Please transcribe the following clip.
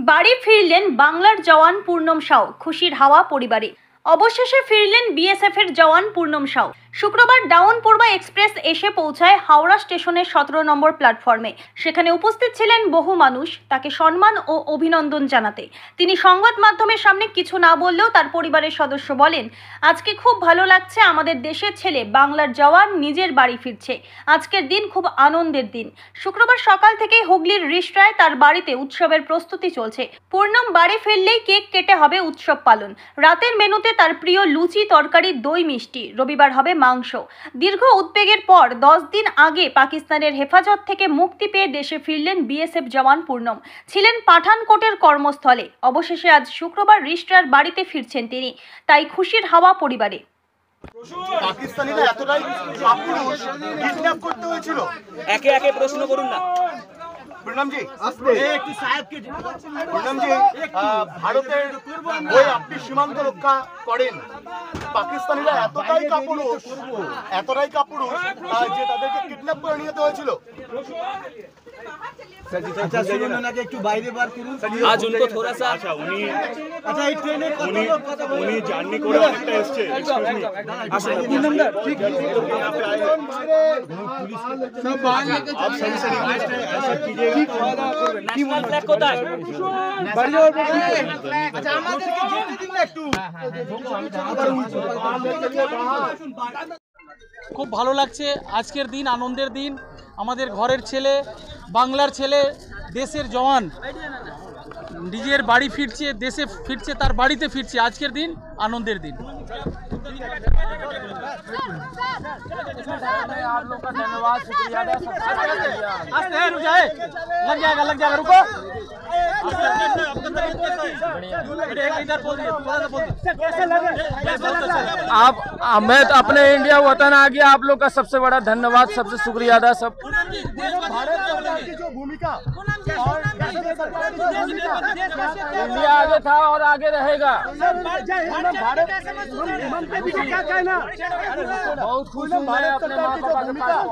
বাড়ি ফিরলেন বাংলার জওয়ান পূর্ণম সাউ। খুশির হাওয়া পরিবারে। অবশেষে ফিরলেন বিএসএফ এর জওয়ান পূর্ণম সাউ। শুক্রবার ডাউন পূর্বা এক্সপ্রেস এসে পৌঁছায় হাওড়া স্টেশনের 17 নম্বর প্ল্যাটফর্মে। সেখানে উপস্থিত ছিলেন বহু মানুষ তাকে সম্মান ও অভিনন্দন জানাতে। তিনি সংবাদ মাধ্যমের সামনে কিছু না বললেও তার পরিবারের সদস্য বলেন, আজকে খুব ভালো লাগছে, আমাদের দেশের ছেলে বাংলার জওয়ান নিজের বাড়ি ফিরছে। আজকের দিন খুব আনন্দের দিন। শুক্রবার সকাল থেকেই হুগলির রিষড়ায় তার বাড়িতে উৎসবের প্রস্তুতি চলছে। পূর্ণম বাড়ি ফিরলেই কেক কেটে হবে উৎসব পালন। রাতের মেনুতে তার প্রিয় লুচি, তরকারি, দই, মিষ্টি। রবিবার হবে মাংস। দীর্ঘ উদ্বেগের পর 10 দিন আগে পাকিস্তানের হেফাজত থেকে মুক্তি পেয়ে দেশে ফিরলেন বিএসএফ জওয়ান পূর্ণম। ছিলেন পাঠানকোটের কর্মস্থলে। অবশেষে আজ শুক্রবার রিষড়ার বাড়িতে ফিরছেন তিনি। তাই খুশির হাওয়া পরিবারে। পাকিস্তানিরা এতটাই কাপুরুষ, কিডন্যাপ করতে হয়েছিল। একে একে প্রশ্ন করুন না। প্রণামজি, প্রণামজি, ভারতের হয়ে আপনি সীমান্ত রক্ষা করেন। পাকিস্তানিরা এতটাই কাপুরুষ যে তাদেরকে কিডন্যাপ করে নিয়ে যেতে হয়েছিল। अच्छा सुनो ना कि बाहर बात करूं आज उनको थोड़ा सा अच्छा এই ট্রেনে উনি জার্নি করে অনেকটা এসেছে। ठीक सब बाहर लेके आप सही से रिक्वेस्ट है, ऐसा कीजिएगा। ন্যাশনাল ফ্ল্যাগ কোথায়? बढ़िया अच्छा আমাদেরকে যেতে দিন না একটু খুব ভালো লাগছে। আজকের দিন আনন্দের দিন। আমাদের ঘরের ছেলে, বাংলার ছেলে, দেশের জওয়ান নিজের বাড়ি ফিরছে, দেশে ফিরছে, তার বাড়িতে ফিরছে। আজকের দিন আনন্দের দিন। आप लोग का धन्यवाद, शुक्रिया। लग जाएगा रुको। आप मैं तो अपने इंडिया वतन आ गया। आप लोग का सबसे बड़ा धन्यवाद, सबसे शुक्रिया अदा। सब जो भूमिका इंडिया आगे था और आगे रहेगा। बहुत खुश हूँ मैं अपने माँ बाप के पास।